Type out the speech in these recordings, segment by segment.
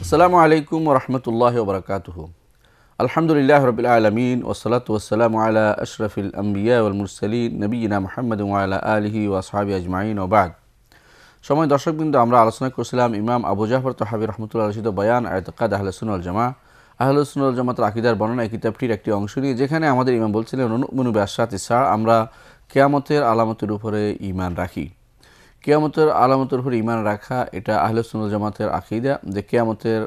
আসসালামু আলাইকুম ওয়া রাহমাতুল্লাহি ওয়া বারাকাতুহু। আলহামদুলিল্লাহি রাব্বিল আলামিন ওয়া সলাতু ওয়া সালামু আলা আশরাফিল আমবিয়া ওয়াল মুরসালিন নবিয়িনা মুহাম্মাদিন ওয়া আলা আলিহি ওয়া আসহাবিহি আজমাইন ওয়া বা'দ। সময় দর্শকবৃন্দ, আমরা আলোচনা করছিলাম ইমাম আবু জাফর তাহাবী রাহমাতুল্লাহি আলাইহি বয়ান ইতিকাদ আহলুস সুন্নাহ ওয়াল জামাআহ, আহলুস সুন্নাহ ওয়াল জামাতের আকীদার বর্ণনা এই কিতাবটির একটি অংশ নিয়ে, যেখানে আমাদের ইমাম বলছিলেন নু'মিনু বিআশরাতিস সাআ, আমরা কিয়ামতের আলামতের উপরে ঈমান রাখি। কিয়ামতের আলামতের উপর ঈমান রাখা এটা আহলুস সুন্নাহ ওয়াল জামাতের আকীদা, যে কিয়ামতের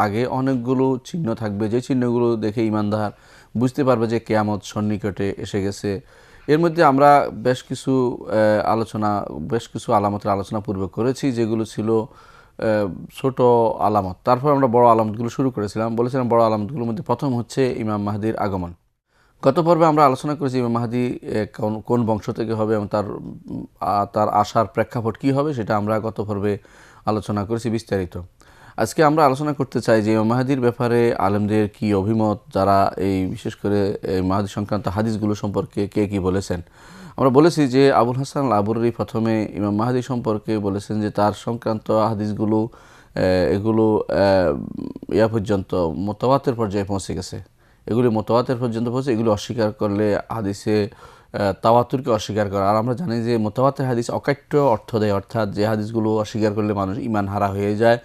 আগে অনেকগুলো চিহ্ন থাকবে, যে চিহ্নগুলো দেখে ঈমানদার বুঝতে পারবে যে কিয়ামত সন্নিকটে এসে গেছে। এর মধ্যে আমরা বেশ কিছু আলামতের আলোচনা পূর্বে করেছি, যেগুলো ছিল ছোট আলামত। তারপর আমরা বড় আলামতগুলো শুরু করেছিলাম। বলেছিলাম বড় আলামতগুলোর মধ্যে প্রথম হচ্ছে ইমাম মাহদির আগমন। গত পর্বে আমরা আলোচনা করেছি ইমাম মাহদি কোন বংশ থেকে হবে এবং তার আসার প্রেক্ষাপট কী হবে, সেটা আমরা গত পর্বে আলোচনা করেছি বিস্তারিত। আজকে আমরা আলোচনা করতে চাই যে ইমাম মাহদির ব্যাপারে আলেমদের কি অভিমত, যারা এই বিশেষ করে এই মাহদি সংক্রান্ত হাদিসগুলো সম্পর্কে কে কী বলেছেন। আমরা বলেছি যে আবুল হাসান আল আবুরি প্রথমে ইমাম মাহদি সম্পর্কে বলেছেন যে তার সংক্রান্ত হাদিসগুলো এগুলো পর্যন্ত মুতাওয়াতির পর্যায়ে পৌঁছে গেছে। এগুলি মুতাওয়াতির পর্যন্ত পৌঁছে, এগুলি অস্বীকার করলে হাদিসে তাওয়াতুরকে অস্বীকার করা। আর আমরা জানি যে মুতাওয়াতির হাদিস অকাট্য অর্থ দেয়, অর্থাৎ যে হাদিসগুলো অস্বীকার করলে মানুষ ঈমান হারা হয়ে যায়,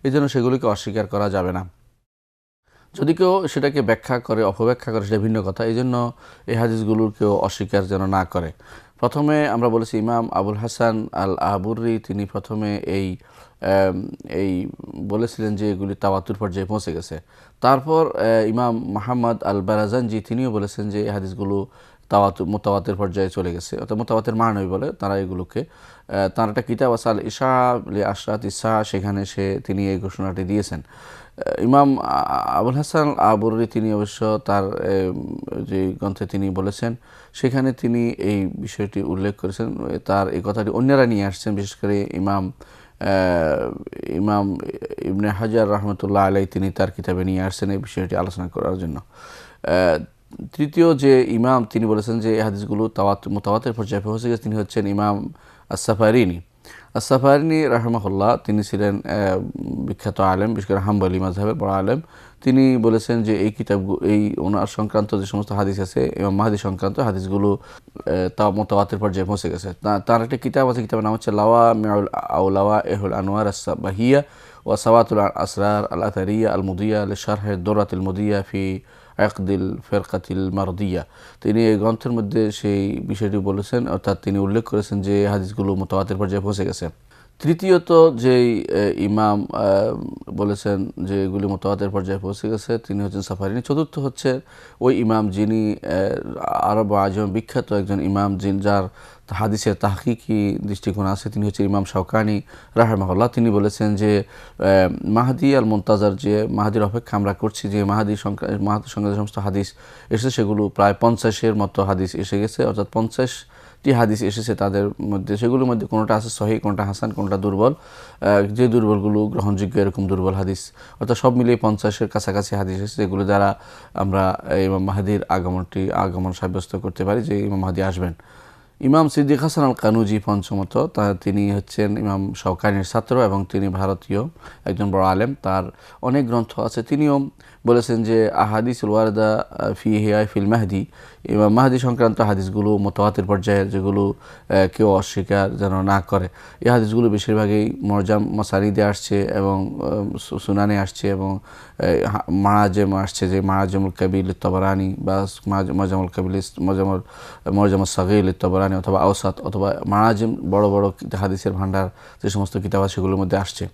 এই জন্য সেগুলিকে অস্বীকার করা যাবে না। যদি কেউ সেটাকে ব্যাখ্যা করে, অপব্যাখ্যা করে, সেটা ভিন্ন কথা। এই জন্য এই হাদিসগুলোর কেউ অস্বীকার যেন না করে। প্রথমে আমরা বলেছি ইমাম আবুল হাসান আল আবুরি তিনি প্রথমে এই বলেছিলেন যে এগুলি তাওয়াতুর পর্যায়ে পৌঁছে গেছে। তারপর ইমাম মুহাম্মদ আল বারাজানজি তিনিও বলেছেন যে এই হাদিসগুলো মুতাওয়াতির পর্যায়ে চলে গেছে, অর্থাৎ মুতাওয়াতির মানই বলে তারা এগুলোকে। তার একটা কিতাব আছে আল ইশা লি আশরাতিস সাআ, সেখানে তিনি এই ঘোষণাটি দিয়েছেন। ইমাম আবুল হাসান আবুরি তিনি অবশ্য তার যে গ্রন্থে তিনি বলেছেন, সেখানে তিনি এই বিষয়টি উল্লেখ করেছেন। তার এই কথাটি অন্যরা নিয়ে আসছেন, বিশেষ করে ইমাম ইবনে হাজার রহমতুল্লাহ আলাইহি তিনি তার কিতাবে নিয়ে আসছেন এই বিষয়টি আলোচনা করার জন্য। তৃতীয় যে ইমাম তিনি বলেছেন যে এই হাদিসগুলো মুতাওয়াতির পর্যায়ে পৌঁছে গেছে, তিনি হচ্ছেন ইমাম আস-সাফারিনি। আস-সাফারিনি রাহিমাহুল্লাহ তিনি ছিলেন বিখ্যাত আলেম, বিশেষ করে হাম্বলি মাযহাবের বড় আলেম। তিনি বলেছেন যে এই ওনার সংক্রান্ত যে সমস্ত হাদিস আছে, ইমাম মাহদি সংক্রান্ত হাদিসগুলো মুতাওয়াতির পর্যায়ে পৌঁছে গেছে। তার একটা কিতাব আছে, কিতাবের নাম হচ্ছে লাওয়ামিউল লাওয়াইহুল আনওয়ার আস-সাবাহিয়া ওয়া সাওয়াতুল আসরার আল আথারিয়া আল মুদিয়া লিশারহ দুরাতিল মুদিয়া ফি আকদিল ফিরকাতিল মারদিয়া। তিনি এই গ্রন্থের মধ্যে সেই বিষয়টি বলেছেন, অর্থাৎ তিনি উল্লেখ করেছেন যে হাদিসগুলো মুতাওয়াতির পর্যায়ে পৌঁছে গেছে। তৃতীয়ত যেই ইমাম বলেছেন যে এগুলি মুতাওয়াতির পর্যায়ে পৌঁছে গেছে, তিনি হচ্ছেন সাফারিনি। চতুর্থ হচ্ছে ওই ইমাম যিনি আরব আজম বিখ্যাত একজন ইমাম, যার হাদিসের তাহকিকি দৃষ্টিকোণ আছে, তিনি হচ্ছে ইমাম শাওকানি রাহিমাহুল্লাহ। তিনি বলেছেন যে মাহদি আল মুনতাজার, যে মাহদির অপেক্ষা আমরা করছি, যে মাহদির সঙ্গে যে সমস্ত হাদিস এসেছে সেগুলো প্রায় 50-এর মতো হাদিস এসে গেছে, অর্থাৎ 50টি হাদিস এসেছে। তাদের মধ্যে সেগুলোর মধ্যে কোনোটা আছে সহিহ, কোনোটা হাসান, কোনোটা দুর্বল। যে দুর্বলগুলো গ্রহণযোগ্য এরকম দুর্বল হাদিস, অর্থাৎ সব মিলিয়ে 50-এর কাছাকাছি হাদিস এসেছে, যেগুলো দ্বারা আমরা ইমাম মাহদির আগমন সাব্যস্ত করতে পারি যে ইমাম মাহদি আসবেন। ইমাম সিদ্দিক হাসান আল কানুজি পঞ্চমত, তিনি হচ্ছেন ইমাম শাওকানির ছাত্র এবং তিনি ভারতীয় একজন বড় আলেম। তার অনেক গ্রন্থ আছে। তিনিও বলেছেন যে আহাদিসুল ওয়ারদা ফি হিয়া ফিল মাহদি, ইমাম মাহদি সংক্রান্ত হাদিসগুলো মুতাওয়াতির পর্যায়ের, যেগুলো কেউ অস্বীকার যেন না করে। এই হাদিসগুলো বেশিরভাগই মরজাম মাসানিদে আসছে এবং সুনানে আসছে এবং মারাজেম আসছে, যে মারাজেমুল কাবিল তবরানি বা মরজামুল কাবিল মরজামুল সাগীর তবরানি অথবা আওসাত অথবা মারাজিম, বড় বড় হাদিসের ভান্ডার যে সমস্ত কিতাব আছে সেগুলোর মধ্যে আসছে।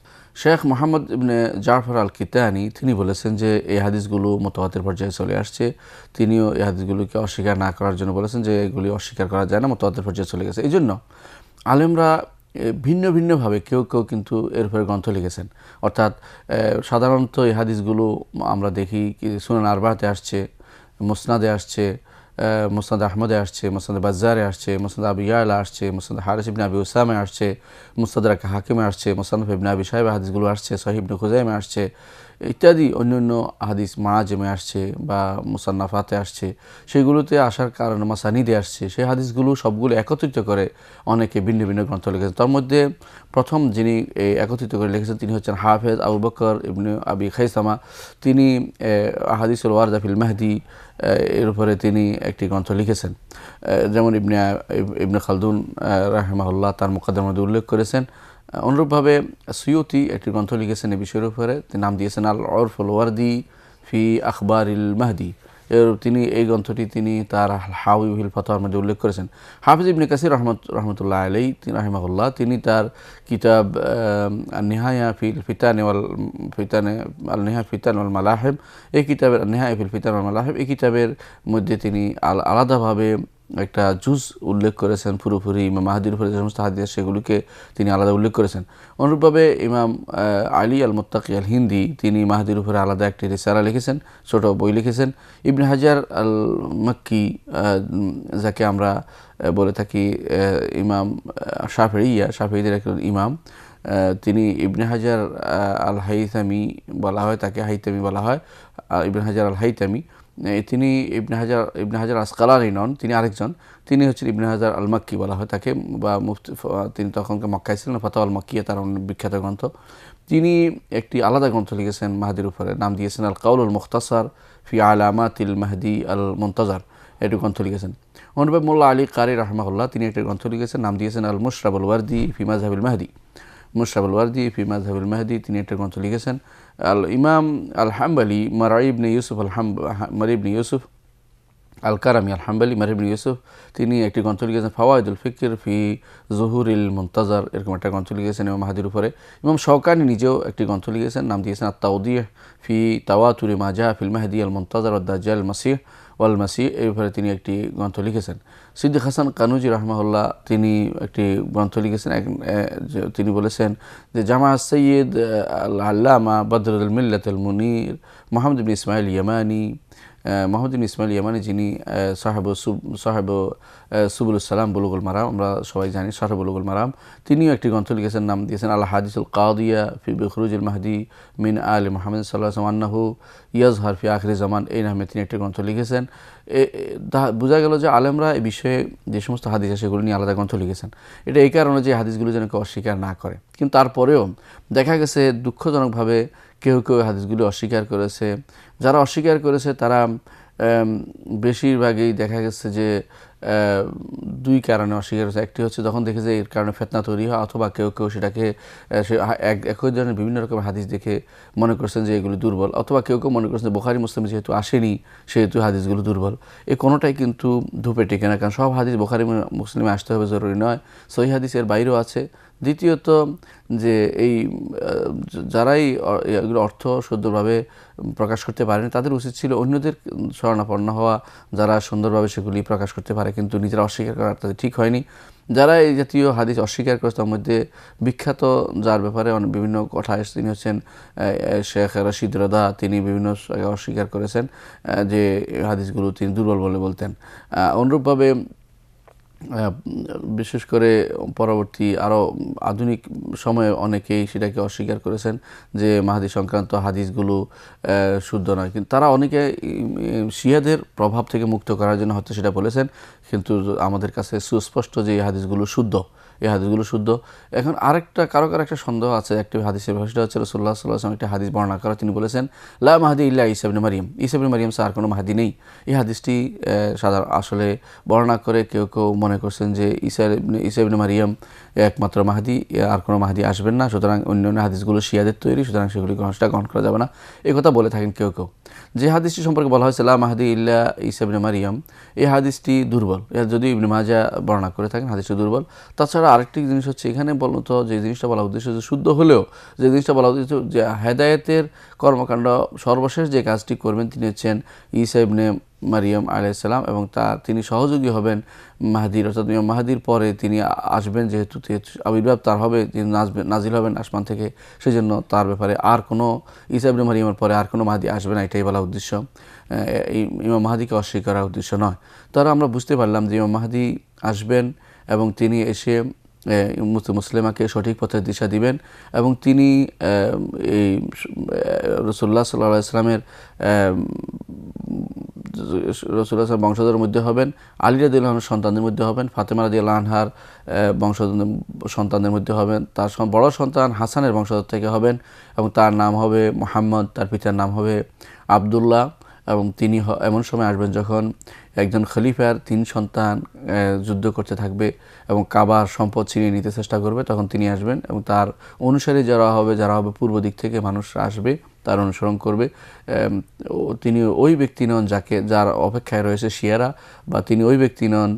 শেখ মোহাম্মদ ইবনে জাফর আল কিতানি তিনি বলেছেন যে এই হাদিসগুলো মুতাওয়াতির পর্যায়ে চলে আসছে। তিনিও এই হাদিসগুলোকে অস্বীকার না করার জন্য বলেছেন যে এগুলি অস্বীকার করা যায় না, মুতাওয়াতির পর্যায়ে চলে গেছে। এই জন্য আলেমরা ভিন্ন ভিন্নভাবে কেউ কেউ কিন্তু এর উপরে গ্রন্থ লিখেছেন। অর্থাৎ সাধারণত এই হাদিসগুলো আমরা দেখি সুনান আরবাতে আসছে, মুসনাদে আসছে, মুসনাদ আহমদে আসছে, মুসনাদ বাজ্জারে আসছে, মুসনাদ আবু ইয়ালা আসছে, মুসনাদ হারিস ইবনে আবি উসামে আসছে, মুস্তাদরাক হাকিমে আসছে, মুসনাদ ইবনে আবি শাইবা হাদিসগুলো আসছে, সহিহ ইবনে খুজাইমে আসছে। ইত্যাদি অন্যান্য হাদিস মাআজেমে আসছে বা মুসান্নাফাতে আসছে, সেগুলোতে আসার কারণে মাসানিদে আসছে, সেই হাদিসগুলো সবগুলো একত্রিত করে অনেকে ভিন্ন ভিন্ন গ্রন্থ লিখেছেন। তার মধ্যে প্রথম যিনি একত্রিত করে লিখেছেন তিনি হচ্ছেন হাফেজ আবু বকর ইবনে আবি খাইসামা। তিনি হাদিসুল ওয়ারদা ফিল মাহদি এর উপরে তিনি একটি গ্রন্থ লিখেছেন। যেমন ইবনে খালদুন রাহিমাহুল্লাহ তার মুকাদ্দিমার মধ্যে উল্লেখ করেছেন। অনুরূপভাবে সুয়ুতি একটি গ্রন্থ লিখেছেন এই বিষয়ের উপরে, তিনি নাম দিয়েছেন আল উরফুল ওয়ারদি ফি আখবারিল মাহদি। তিনি এই গ্রন্থটি তিনি তার হাউই হিল ফাতওয়ার মধ্যে উল্লেখ করেছেন। হাফিজ ইবনে কাসির রহমতুল্লাহ আলাইহি রাহিমাহুল্লাহ তিনি তার কিতাব নিহায়া ফিল ফিতান ওয়াল ফিতানে আল নিহায়া ফিতান ওয়াল মালাহিব, এই কিতাবের নিহায়া ফিল ফিতান ওয়াল মালাহিব এই কিতাবের মধ্যে তিনি আলাদাভাবে একটা জুজ উল্লেখ করেছেন পুরোপুরি ইমাম মাহদির উপরে যে সমস্ত হাদিস সেগুলিকে তিনি আলাদা উল্লেখ করেছেন। অনুরূপভাবে ইমাম আলী আল মুত্তাকি আল হিন্দি তিনি মাহদির উপরে আলাদা একটি রিসালা লিখেছেন, ছোট বই লিখেছেন। ইবনে হাজার আল মাক্কি যাকে আমরা বলে থাকি ইমাম শাফিঈদের একজন ইমাম, তিনি ইবনে হাজার আল হাইতামি বলা হয়, তাকে হাইতামি বলা হয়, ইবনে হাজার আল হাইতামি। তিনি ইবনে হাজার আসকালানি নন, তিনি আরেকজন, তিনি হচ্ছেন ইবনে হাজার আল মাক্কি বলা হয় তাকে, বা মুফতি, তিনি তখনকার মক্কায় ছিলেন, ফাতাওয়া আল মাক্কিয়া তার বিখ্যাত গ্রন্থ। তিনি একটি আলাদা গ্রন্থ লিখেছেন মাহদির উপরে, নাম দিয়েছেন আল কাউলুল মুখতাসার ফি আলামাতিল মাহদি আল মুনতাজার, এটি গ্রন্থ লিখেছেন। অনুরূপে মোল্লা আলী কারি রাহমাহুল্লাহ তিনি একটি গ্রন্থ লিখেছেন, নাম দিয়েছেন আল মুশরাবুল ওয়ারদি ফি মাযহাবিল মাহদি। মুশরাবুল ওয়ারদি ফি মাযহাবিল মাহদি তিনি একটা গ্রন্থ লিখেছেন। আল ইমাম আল হাম্বলি মারঈ ইবনে ইউসুফ আল কারামি আল হাম্বলি মারঈ ইবনে ইউসুফ তিনি একটি গ্রন্থ লিখেছেন ফাওয়াইদুল ফিকর ফি জুহুরিল মুনতাজার, এরকম একটা গ্রন্থ লিখেছেন ইমাম মাহদির উপরে। ইমাম শওকানি নিজেও একটি গ্রন্থ লিখেছেন, নাম দিয়েছেন আত তাওদীহ ফি তাওয়াতুরি মা জাআ ফিল মাহদি আল মুনতাজার ওয়াদ দাজ্জাল মাসিহ ওয়াল মাসিহ, এই ব্যাপারে তিনি একটি গ্রন্থ লিখেছেন। সিদ্দিক হাসান কানুজি রাহমাহুল্লাহ তিনি একটি গ্রন্থ লিখেছেন, তিনি বলেছেন যে জামা সৈয়দ আল আল্লামা বদরুল মিল্লাত আল মুনির মোহাম্মদ ইবনে ইসমাইল ইয়ামানি যিনি সাহেব সুবুলুস সালাম বুলুগুল মারাম, আমরা সবাই জানি শারহ বুলুগুল মারাম, তিনিও একটি গ্রন্থ লিখেছেন, নাম দিয়েছেন আল হাদিসুল কাদিয়া ফি বিখরুজিল মাহদি মিন আলি মুহাম্মদ সাল্লাল্লাহু আলাইহি ওয়া সাল্লাম আন্নাহু ইয়াজহার ফি আখিরি জামান, এই নামে তিনি একটি গ্রন্থ লিখেছেন। বোঝা গেল যে আলেমরা এই বিষয়ে যে সমস্ত হাদিস আছে সেগুলো নিয়ে আলাদা গ্রন্থ লিখেছেন। এটা এই কারণে যে হাদিসগুলো যেন কেউ অস্বীকার না করে, কিন্তু তারপরেও দেখা গেছে দুঃখজনকভাবে কেউ কেউ হাদিসগুলো অস্বীকার করেছে। যারা অস্বীকার করেছে তারা বেশিরভাগই দেখা গেছে যে দুই কারণে অস্বীকার করেছে। একটি হচ্ছে যখন দেখে যে এর কারণে ফিতনা তৈরি হয়, অথবা কেউ কেউ সেটাকে একই ধরনের বিভিন্ন রকমের হাদিস দেখে মনে করছেন যে এগুলো দুর্বল, অথবা কেউ কেউ মনে করছেন যে বুখারী মুসলিম যেহেতু আসেনি সেহেতু হাদিসগুলো দুর্বল। এই কোনোটাই কিন্তু ধূপে টেকে না, কারণ সব হাদিস বুখারী মুসলিমে আসতে হবে জরুরি নয়, সহিহ হাদিসের বাইরেও আছে। দ্বিতীয়ত যে এই যারাই এগুলো অর্থ সুন্দরভাবে প্রকাশ করতে পারেনি তাদের উচিত ছিল অন্যদের শরণাপন্ন হওয়া, যারা সুন্দরভাবে সেগুলি প্রকাশ করতে পারে, কিন্তু নিজেরা অস্বীকার করা তাদের ঠিক হয়নি। যারা এই জাতীয় হাদিস অস্বীকার করেছে তার মধ্যে বিখ্যাত যার ব্যাপারে বিভিন্ন কথা এসেছে তিনি হচ্ছেন শেখ রশিদ রদা, তিনি বিভিন্ন অস্বীকার করেছেন যে হাদিসগুলো তিনি দুর্বল বলে বলতেন। অনুরূপভাবে বিশেষ করে পরবর্তী আরও আধুনিক সময়ে অনেকেই সেটাকে অস্বীকার করেছেন যে মাহদি সংক্রান্ত হাদিসগুলো শুদ্ধ নয়, কিন্তু তারা অনেকে শিয়াদের প্রভাব থেকে মুক্ত করার জন্য হয়তো সেটা বলেছেন, কিন্তু আমাদের কাছে সুস্পষ্ট যে এই হাদিসগুলো শুদ্ধ, এই হাদিসগুলো শুদ্ধ। এখন কারো একটা সন্দেহ আছে, একটি হাদিসের সেটা হচ্ছে রাসূলুল্লাহ সাল্লাল্লাহু আলাইহি ওয়াসাল্লাম একটি হাদিস বর্ণনা করা, তিনি বলেছেন লা মাহদি ইল্লা ঈসা ইবনে মারইয়াম, ঈসা ইবনে মারইয়াম ছাড়া আর কোনো মাহদি নেই। এই হাদিসটি আসলে বর্ণনা করে কেউ কেউ মনে করছেন যে ঈসা ইবনে মারইয়াম একমাত্র মাহদি, আর কোনো মাহদি আসবেন না, সুতরাং অন্যান্য হাদিসগুলো শিয়াদের তৈরি, সুতরাং সেগুলি গ্রহণ করা যাবে না, এই কথা বলে থাকেন কেউ কেউ। যে হাদিসটি সম্পর্কে বলা হয়েছে লা মাহদি ইল্লা ঈসা ইবনে মারইয়াম, এই হাদিসটি দুর্বল, যদি ইবনে মাজাহ বর্ণনা করে থাকেন হাদিসটি দুর্বল। তাছাড়া আরেকটি জিনিস হচ্ছে এখানে বলত যে জিনিসটা বলা উদ্দেশ্য যে শুদ্ধ হলেও যে জিনিসটা বলা উদ্দেশ্য যে হেদায়েতের কর্মকাণ্ড সর্বশেষ যে কাজটি করবেন তিনি হচ্ছেন ঈসা ইবনে মারইয়াম আলাইহিস সালাম, এবং তিনি সহযোগী হবেন মাহদির, অর্থাৎ মাহদির পরে তিনি আসবেন, যেহেতু আবির্ভাব তার হবে, তিনি নাজিল হবেন আসমান থেকে, সেজন্য তার ব্যাপারে আর কোনো ঈসা ইবনে মারইয়ামের পরে আর কোনো মাহদি আসবে না, এটাই বলা উদ্দেশ্য, ইমাম মাহদিকে অস্বীকার করার উদ্দেশ্য নয়। তারা আমরা বুঝতে পারলাম যে ইমাম মাহদি আসবেন এবং তিনি এসে মুসলিমাকে সঠিক পথের দিশা দিবেন এবং তিনি এই রাসূলুল্লাহ সাল্লাল্লাহু আলাইহি ওয়াসাল্লামের রাসূলুল্লাহ বংশধরের মধ্যে হবেন, আলী রাদিয়াল্লাহু আনহুর সন্তানদের মধ্যে হবেন, ফাতেমা রাদিয়াল্লাহু আনহার বংশধর সন্তানদের মধ্যে হবেন, তার বড় সন্তান হাসানের বংশধর থেকে হবেন এবং তার নাম হবে মুহাম্মদ, তার পিতার নাম হবে আব্দুল্লাহ। এবং তিনি এমন সময় আসবেন যখন একজন খলিফার 3 সন্তান যুদ্ধ করতে থাকবে এবং কাবার সম্পদ ছিনিয়ে নিতে চেষ্টা করবে, তখন তিনি আসবেন এবং তার অনুসারী যারা হবে পূর্ব দিক থেকে মানুষরা আসবে, তার অনুসরণ করবে। তিনি ওই ব্যক্তি নন যার অপেক্ষায় রয়েছে শিয়ারা, বা তিনি ওই ব্যক্তি নন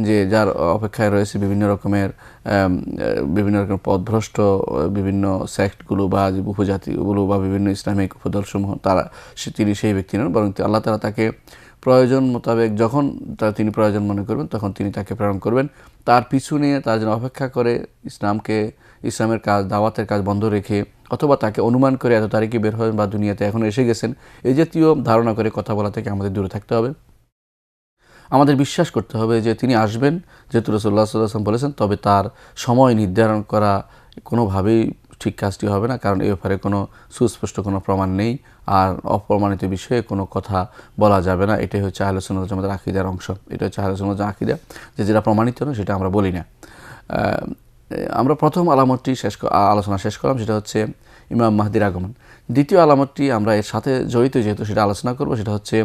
যে যার অপেক্ষায় রয়েছে বিভিন্ন রকমের পথভ্রষ্ট বিভিন্ন সেক্টগুলো বা উপজাতিগুলো বা বিভিন্ন ইসলামিক উপদলসমূহ, তিনি সেই ব্যক্তি নন, বরং আল্লাহ তাআলা তাকে প্রয়োজন মোতাবেক যখন তিনি প্রয়োজন মনে করবেন তখন তিনি তাকে প্রেরণ করবেন। তার পিছু নিয়ে তার জন্য অপেক্ষা করে ইসলামের কাজ, দাওয়াতের কাজ বন্ধ রেখে, অথবা তাকে অনুমান করে এত তারিখে বের হবেন বা দুনিয়াতে এখন এসে গেছেন, এই জাতীয় ধারণা করে কথা বলা থেকে আমাদের দূরে থাকতে হবে। আমাদের বিশ্বাস করতে হবে যে তিনি আসবেন, যেহেতু রাসূলুল্লাহ সাল্লাল্লাহু আলাইহি ওয়াসাল্লাম বলেছেন, তবে তার সময় নির্ধারণ করা কোনোভাবেই ঠিক কাজটি হবে না, কারণ এই ব্যাপারে কোনো সুস্পষ্ট কোনো প্রমাণ নেই, আর অপ্রমাণিত বিষয়ে কোনো কথা বলা যাবে না। এটাই হচ্ছে আহলে সুন্নাত ওয়াল জামাতের আকীদার অংশ। এটা হচ্ছে আহলে সুন্নাত ওয়াল জামাতের আকীদা, যে যেটা প্রমাণিত না সেটা আমরা বলি না। আমরা প্রথম আলামতটি আলোচনা শেষ করলাম, সেটা হচ্ছে ইমাম মাহদির আগমন। দ্বিতীয় আলামতটি আমরা এর সাথে জড়িত, যেহেতু সেটা আলোচনা করব, সেটা হচ্ছে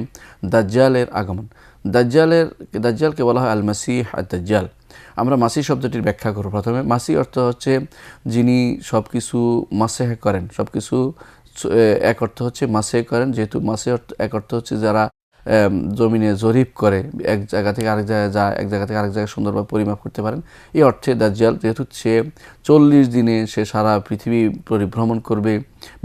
দাজ্জালের আগমন। দাজ্জালকে বলা হয় আল মাসিহ আদ-দাজ্জাল। আমরা মাসিহ শব্দটির ব্যাখ্যা করব। প্রথমে মাসিহ অর্থ হচ্ছে যিনি সব কিছু মাসেহ করেন, সব কিছু এক অর্থ হচ্ছে মাসেহ করেন, যেহেতু মাসেহ এক অর্থ হচ্ছে যারা জমিনে জরিপ করে, এক জায়গা থেকে আরেক জায়গায় যায়, এক জায়গা থেকে আরেক জায়গায় সুন্দরভাবে পরিমাপ করতে পারেন। এই অর্থে দাজ্জাল, যেহেতু সে 40 দিনে সে সারা পৃথিবী পরিভ্রমণ করবে,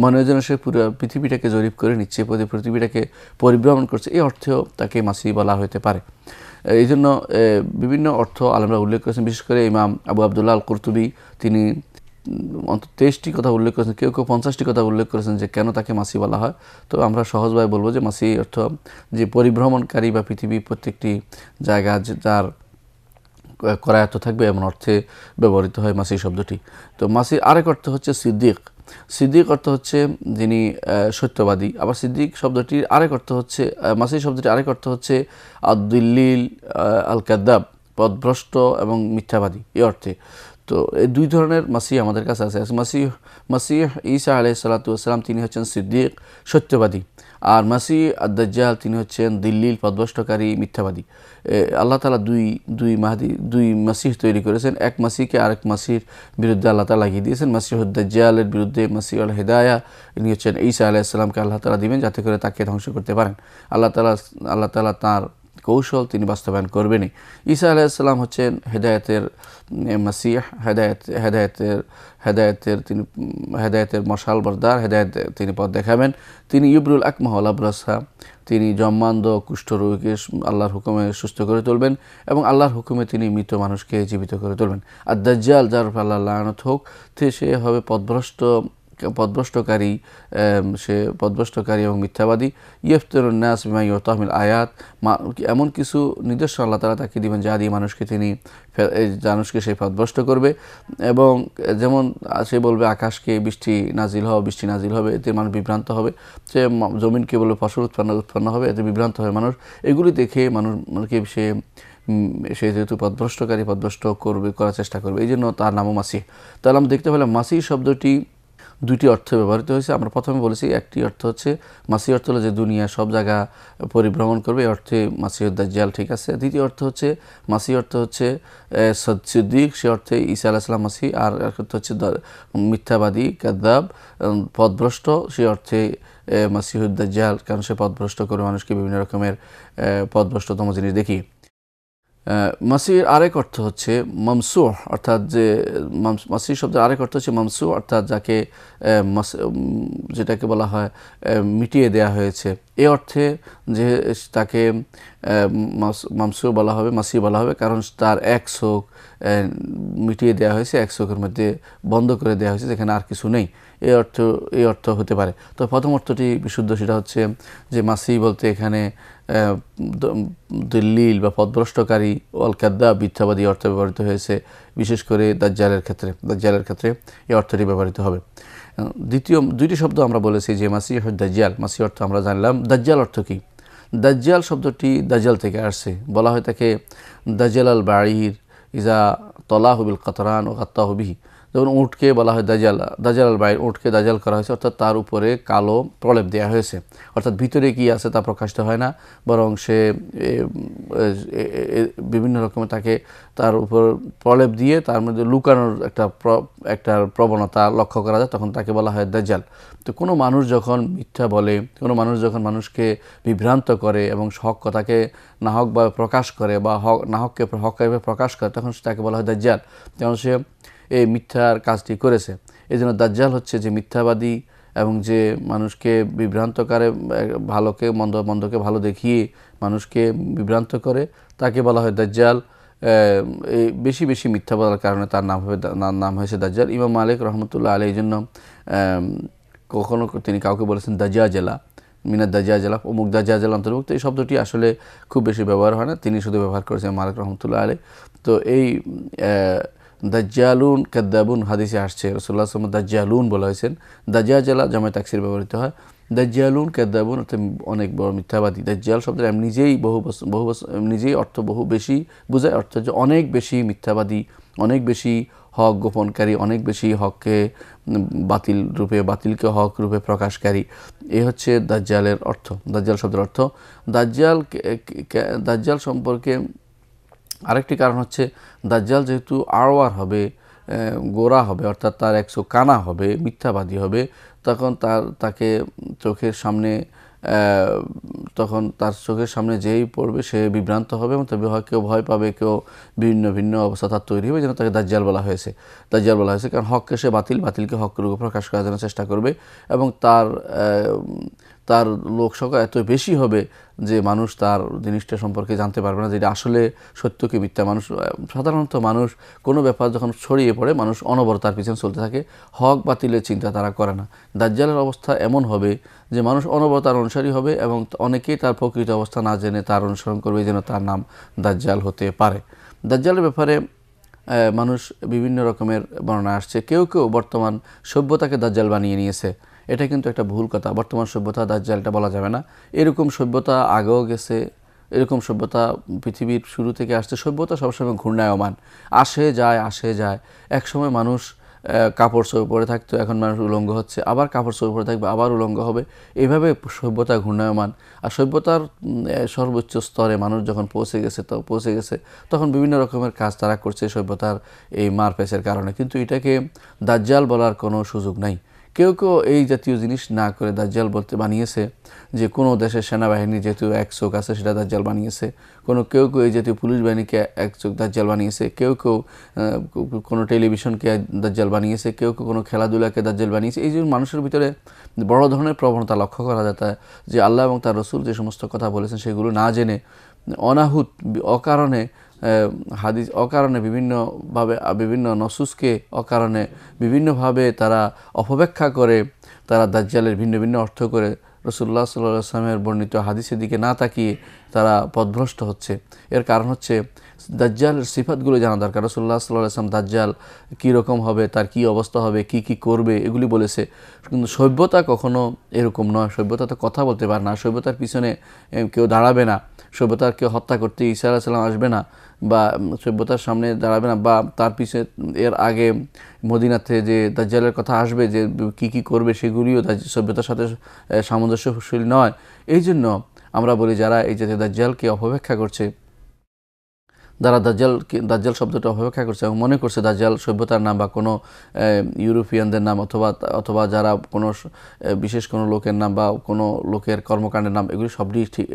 মনে হয় যেন সে পুরো পৃথিবীটাকে জরিপ করে নিচ্ছে, পৃথিবীটাকে পরিভ্রমণ করছে, এই অর্থেও তাকে মাসিহ বলা হতে পারে। এই জন্য বিভিন্ন অর্থ আলেমরা উল্লেখ করেছেন, বিশেষ করে ইমাম আবু আবদুল্লাহ আল কুরতুবী, তিনি অন্তত 23টি কথা উল্লেখ করেছেন, কেউ 50টি কথা উল্লেখ করেছেন যে কেন তাকে মাসিহ বলা হয়। তো আমরা সহজভাবে বলবো যে মাসিহ অর্থ যে পরিভ্রমণকারী বা পৃথিবীর প্রত্যেকটি জায়গা যার করায়ত্ত থাকবে, এমন অর্থে ব্যবহৃত হয় মাসিহ শব্দটি। তো মাসিহ আরেক অর্থ হচ্ছে সিদ্দিক। সিদ্দিক অর্থ হচ্ছে যিনি সত্যবাদী। আবার সিদ্দিক শব্দটির আরেক অর্থ হচ্ছে, মাসিহ শব্দটির আরেক অর্থ হচ্ছে আদ-দিল্লিল আল কাদ্দাব, পথভ্রষ্ট এবং মিথ্যাবাদী, এই অর্থে। তো এই দুই ধরনের মাসিহ আমাদের কাছে আছে। মাসিহ ঈসা আলাইহিস সালাতু ওয়াস সালাম, তিনি হচ্ছেন সিদ্দিক, সত্যবাদী, আর মাসিহ আদ-দাজ্জাল তিনি হচ্ছেন দিল্লিল, পথভ্রষ্টকারী, মিথ্যাবাদী। আল্লাহ তাআলা দুই মাসিহ তৈরি করেছেন। এক মাসিহকে আরেক মাসিহর বিরুদ্ধে আল্লাহ তাআলা লাগিয়ে দিয়েছেন। মাসিহুদ দাজ্জালের বিরুদ্ধে মাসিহ আল হিদায়া, ইনি হচ্ছেন ঈসা আলাইহিস সালামকে আল্লাহ তাআলা দিবেন যাতে করে তাকে ধ্বংস করতে পারেন। আল্লাহ তাআলা তাঁর কৌশল তিনি বাস্তবায়ন করবেনই। ঈসা আলাইহিস সালাম হচ্ছেন হেদায়েতের মাসিহ, হেদায়েতের মশাল বরদার, তিনি পথ দেখাবেন। তিনি ইউবরুল আকমাহ ওয়াল আবরাসা, তিনি জম্মান্ধ কুষ্ঠরোগীকে আল্লাহর হুকুমে সুস্থ করে তুলবেন এবং আল্লাহর হুকুমে তিনি মৃত মানুষকে জীবিত করে তুলবেন। আর দাজ্জাল, যার উপর আল্লাহর লানত হোক, সে হবে পথভ্রষ্টকারী এবং মিথ্যাবাদী। ইফতারুন নাস বিমা ইউতাহমিল আয়াত, এমন কিছু নিদর্শন আল্লাহ তাআলা তাকে দিবেন যা দিয়ে মানুষকে সে পথভ্রষ্ট করবে। এবং যেমন সে বলবে আকাশকে বৃষ্টি নাজিল হবে, এতে মানুষ বিভ্রান্ত হবে। সে জমিনকে বলবে ফসল উৎপন্ন হবে, এতে বিভ্রান্ত হবে মানুষ। এগুলি দেখে মানুষকে সে যেহেতু পথভ্রষ্ট করার চেষ্টা করবে, এই জন্য তার নামও মাসিহ। তাহলে আমরা দেখতে পেলাম মাসিহ শব্দটি দুইটি অর্থে ব্যবহৃত হয়েছে। আমরা প্রথমে বলেছি একটি অর্থ হচ্ছে মাসিহ অর্থ হলো যে দুনিয়া সব জায়গা পরিভ্রমণ করবে, এই অর্থে মাসিহুদ দাজ্জাল ঠিক আছে। দ্বিতীয় অর্থ হচ্ছে মাসিহ অর্থ হচ্ছে সিদ্দিক, সে অর্থে ঈসা আলাইহিস সালাম মাসিহ। আর এক অর্থ হচ্ছে মিথ্যাবাদী, কাযযাব, পথভ্রষ্ট, সে অর্থে মাসিহুদ দাজ্জাল, কারণ সে পথভ্রষ্ট করে মানুষকে বিভিন্ন রকমের পথভ্রষ্টতম জিনিস দেখিয়ে। মাসির আরেক অর্থ হচ্ছে মামসুহ, অর্থাৎ যে মাসির শব্দের আরেক অর্থ হচ্ছে মামসুহ, অর্থাৎ যেটাকে বলা হয় মিটিয়ে দেয়া হয়েছে। এই অর্থে যে তাকে মামসুহ বলা হবে, মাসিহ বলা হবে, কারণ তার এক চোখ মিটিয়ে দেওয়া হয়েছে, এক চোখের মধ্যে বন্ধ করে দেওয়া হয়েছে, যেখানে আর কিছু নেই। এই অর্থ হতে পারে। তো প্রথম অর্থটি বিশুদ্ধ, সেটা হচ্ছে যে মাসিহ বলতে এখানে দলিল বা পথভ্রষ্টকারী ওয়াল কাদ্দাব মিথ্যাবাদী অর্থ ব্যবহৃত হয়েছে, বিশেষ করে দাজ্জালের ক্ষেত্রে এই অর্থটি ব্যবহৃত হবে। দ্বিতীয় দুইটি শব্দ আমরা বলেছি যে মাসিহ দাজ্জাল, মাসিহ অর্থ আমরা জানলাম। দাজ্জাল অর্থ কী? দাজ্জাল শব্দটি দাজ্জাল থেকে আসছে, বলা হয় তাকে দাজ্জাল আল বাঈর ইজা তলাহু বিল কাতরান ও গাত্তাহু বিহি। যেমন উটকে বলা হয় দাজ্জাল, দাজ্জাল আল বাঈর, উটকে দাজ্জাল করা হয়েছে, অর্থাৎ তার উপরে কালো প্রলেপ দেওয়া হয়েছে, অর্থাৎ ভিতরে কি আছে তা প্রকাশিত হয় না, বরং সে বিভিন্ন রকমের তাকে তার উপর প্রলেপ দিয়ে তার মধ্যে লুকানোর একটা প্রবণতা লক্ষ্য করা যায়, তখন তাকে বলা হয় দাজ্জাল। তো কোনো মানুষ যখন মিথ্যা বলে, কোনো মানুষ যখন মানুষকে বিভ্রান্ত করে এবং হক কথাকে নাহকভাবে প্রকাশ করে বা নাহককে হকভাবে প্রকাশ করে, তখন তাকে বলা হয় দাজ্জাল, যেমন সে এই মিথ্যার কাজটি করেছে। এই জন্য দাজ্জাল হচ্ছে যে মিথ্যাবাদী এবং যে মানুষকে বিভ্রান্ত করে, ভালোকে মন্দকে ভালো দেখিয়ে মানুষকে বিভ্রান্ত করে, তাকে বলা হয় দাজ্জাল। এই বেশি মিথ্যা বলার কারণে তার নাম হয়েছে দাজ্জাল। ইমাম মালিক রহমতুল্লাহ আলাইহি এই জন্য কখনো তিনি কাউকে বলেছেন দাজ্জালা, মিনাদ দাজ্জালা, অমুক দাজ্জালা অন্তর্ভুক্ত। এই শব্দটি আসলে খুব বেশি ব্যবহার হয় না, তিনি শুধু ব্যবহার করেছেন মালিক রহমতুল্লাহ আলাইহি। তো এই দাজ্জালুন কাদ্দাবুন হাদিসে আসছে, রাসূলুল্লাহ সাল্লাল্লাহু আলাইহি ওয়াসাল্লাম দাজ্জালুন বলা হয়েছেন, দাজ্জালা জামে তাকসির ব্যবহৃত হয়। দাজ্জালুন কাদ্দাবুন অর্থাৎ অনেক বড় মিথ্যাবাদী। দাজ্জাল শব্দের নিজেই অর্থ বহু বেশি বোঝায়, অর্থ যে অনেক বেশি মিথ্যাবাদী, অনেক বেশি হক গোপনকারী, অনেক বেশি হককে বাতিলকে হক রূপে প্রকাশকারী। এই হচ্ছে দাজ্জালের অর্থ, দাজ্জাল শব্দের অর্থ। দাজ্জাল সম্পর্কে আরেকটি কারণ হচ্ছে দাজ্জাল যেহেতু আওয়ার হবে, গোরা হবে, অর্থাৎ তার এক চোখ কানা হবে, মিথ্যাবাদী হবে, তখন তাকে চোখের সামনে যেই পড়বে সে বিভ্রান্ত হবে এবং তবে কেউ ভয় পাবে, কেউ ভিন্ন অবস্থা তার তৈরি হবে, যেন তাকে দাজ্জাল বলা হয়েছে। কারণ হককে সে বাতিলকে হক রূপে প্রকাশ করার জন্য চেষ্টা করবে এবং তার লোক সংখ্যা এত বেশি হবে যে মানুষ তার জিনিসটা সম্পর্কে জানতে পারবে না, যেটা আসলে সত্য কি মিথ্যা। সাধারণত মানুষ কোনো ব্যাপার যখন ছড়িয়ে পড়ে, মানুষ অনবরত তার পিছনে চলতে থাকে, হক বাতিলের চিন্তা তারা করে না। দাজ্জালের অবস্থা এমন হবে যে মানুষ অনবরত তার অনুসারী হবে এবং অনেকেই তার প্রকৃত অবস্থা না জেনে তার অনুসরণ করবে, যেন তার নাম দাজ্জাল হতে পারে। দাজ্জালের ব্যাপারে মানুষ বিভিন্ন রকমের বর্ণনা আসছে। কেউ বর্তমান সভ্যতাকে দাজ্জাল বানিয়ে নিয়েছে, এটা কিন্তু একটা ভুল কথা। বর্তমান সভ্যতা দাজ্জাল এটা বলা যাবে না। এরকম সভ্যতা আগেও গেছে, এরকম সভ্যতা পৃথিবীর শুরু থেকে আসছে। সভ্যতা সবসময় ঘূর্ণায়মান, আসে যায়। এক সময় মানুষ কাপড় চোপড় পরে থাকতো, এখন মানুষ উলঙ্গ হচ্ছে, আবার কাপড় চোপড় পরে থাকবে, আবার উলঙ্গ হবে। এইভাবে সভ্যতা ঘূর্ণায়মান। আর সভ্যতার সর্বোচ্চ স্তরে মানুষ যখন পৌঁছে গেছে তখন বিভিন্ন রকমের কাজ তারা করছে সভ্যতার এই মারপ্যাচের কারণে। কিন্তু এটাকে দাজ্জাল বলার কোনো সুযোগ নাই। কেউ এই জাতীয় জিনিস না করে দাজ্জাল বলতে বানিয়েছে যে কোনো দেশের সেনাবাহিনী যেহেতু এক চোখ আছে সেটা দাজ্জাল বানিয়েছে, কেউ এই জাতীয় পুলিশ বাহিনীকে এক চোখ দাজ্জাল বানিয়েছে, কেউ কোনো টেলিভিশনকে দাজ্জাল বানিয়েছে, কেউ কোনো খেলাধুলাকে দাজ্জাল বানিয়েছে। এই জন্য মানুষের ভিতরে বড় ধরনের প্রবণতা লক্ষ্য করা যায় যে আল্লাহ এবং তার রসুল যে সমস্ত কথা বলেছেন সেগুলো না জেনে অনাহুত অকারণে বিভিন্ন নসুসকে বিভিন্নভাবে তারা অপব্যাখ্যা করে, তারা দাজ্জালের ভিন্ন অর্থ করে রাসূলুল্লাহ সাল্লাল্লাহু আলাইহি ওয়াসাল্লামের বর্ণিত হাদিসের দিকে না তাকিয়ে তারা পথভ্রষ্ট হচ্ছে। এর কারণ হচ্ছে দাজ্জালের সিফাতগুলো জানা দরকার। রাসূলুল্লাহ সাল্লাল্লাহু আলাইহি ওয়াসাল্লাম দাজ্জাল কীরকম হবে, তার কি অবস্থা হবে, কি করবে, এগুলি বলেছে। কিন্তু সভ্যতা কখনো এরকম নয়। সভ্যতা তো কথা বলতে পারে না, সভ্যতার পিছনে কেউ দাঁড়াবে না, সভ্যতার কেউ হত্যা করতে ঈসা আলাইহিস সালাম আসবে না, বা সভ্যতার সামনে দাঁড়াবে না, বা তার পিছনে এর আগে মদিনাতে যে দাজ্জালের কথা আসবে যে কি করবে সেগুলিও সভ্যতার সাথে সামঞ্জস্যশীল নয়। এই জন্য আমরা বলি যারা এই জাতীয় দাজ্জালকে অপব্যাখ্যা করছে, যারা দাজ্জাল শব্দটা অপব্যাখ্যা করছে এবং মনে করছে দাজ্জাল সভ্যতার নাম বা কোনো ইউরোপিয়ানদের নাম অথবা যারা কোনো বিশেষ কোনো লোকের নাম বা কোনো লোকের কর্মকাণ্ডের নাম,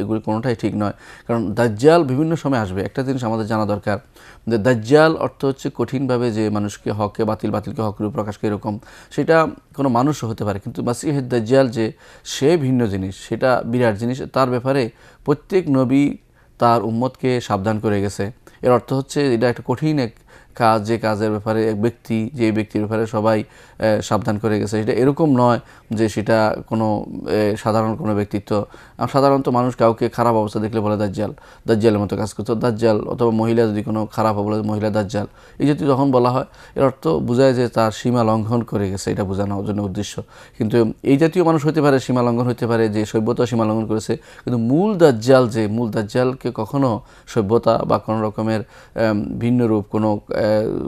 এগুলি কোনোটাই ঠিক নয়। কারণ দাজ্জাল বিভিন্ন সময় আসবে। একটা জিনিস আমাদের জানা দরকার যে দাজ্জাল অর্থ হচ্ছে কঠিনভাবে যে মানুষকে হককে বাতিলকে হক রূপে প্রকাশ করে, এরকম সেটা কোনো মানুষও হতে পারে। কিন্তু মাসিহুদ দাজ্জাল যে সে ভিন্ন জিনিস, সেটা বিরাট জিনিস। তার ব্যাপারে প্রত্যেক নবী তার উম্মতকে সাবধান করে গেছে। এর অর্থ হচ্ছে এটা একটা কঠিন এক কাজ, যে কাজের ব্যাপারে এক ব্যক্তি, যে ব্যক্তির ব্যাপারে সবাই সাবধান করে গেছে, সেটা এরকম নয় যে সেটা কোনো সাধারণ কোনো ব্যক্তিত্ব। সাধারণত মানুষ কাউকে খারাপ অবস্থা দেখলে বলে দাজ্জাল, দাজ্জালের মতো কাজ করতো দাজ্জাল, অথবা মহিলা যদি কোনো খারাপ বলে মহিলা দাজ্জাল, এই যদি যখন বলা হয় এর অর্থ বোঝায় যে তার সীমা লঙ্ঘন করে গেছে, এটা বোঝানোর জন্য উদ্দেশ্য। কিন্তু এই জাতীয় মানুষ হতে পারে, সীমা লঙ্ঘন হতে পারে, যে সভ্যতা সীমা লঙ্ঘন করেছে, কিন্তু মূল দাজ্জাল, যে মূল দাজ্জালকে কখনো সভ্যতা বা কোনো রকমের ভিন্ন রূপ,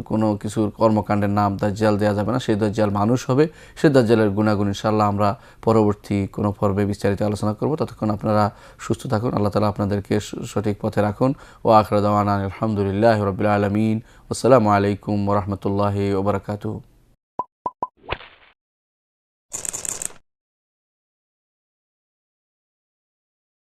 কোনো কিছুর কর্মকাণ্ডের নাম দাজ্জাল দেওয়া যাবে না। সেই দাজ্জাল মানুষ হবে, সেই দাজ্জালের গুণাগুণ ইনশাআল্লাহ আমরা পরবর্তী কোনো পর্বে বিস্তারিত আলোচনা করব। ততক্ষণ আপনারা সুস্থ থাকুন, আল্লাহ তাআলা আপনাদেরকে সঠিক পথে রাখুন। ও আখিরু দাওয়ানা আলহামদুলিল্লাহি রাব্বিল আলামিন। আসসালামু আলাইকুম ওয়া রাহমাতুল্লাহি ওয়া বারাকাতুহু।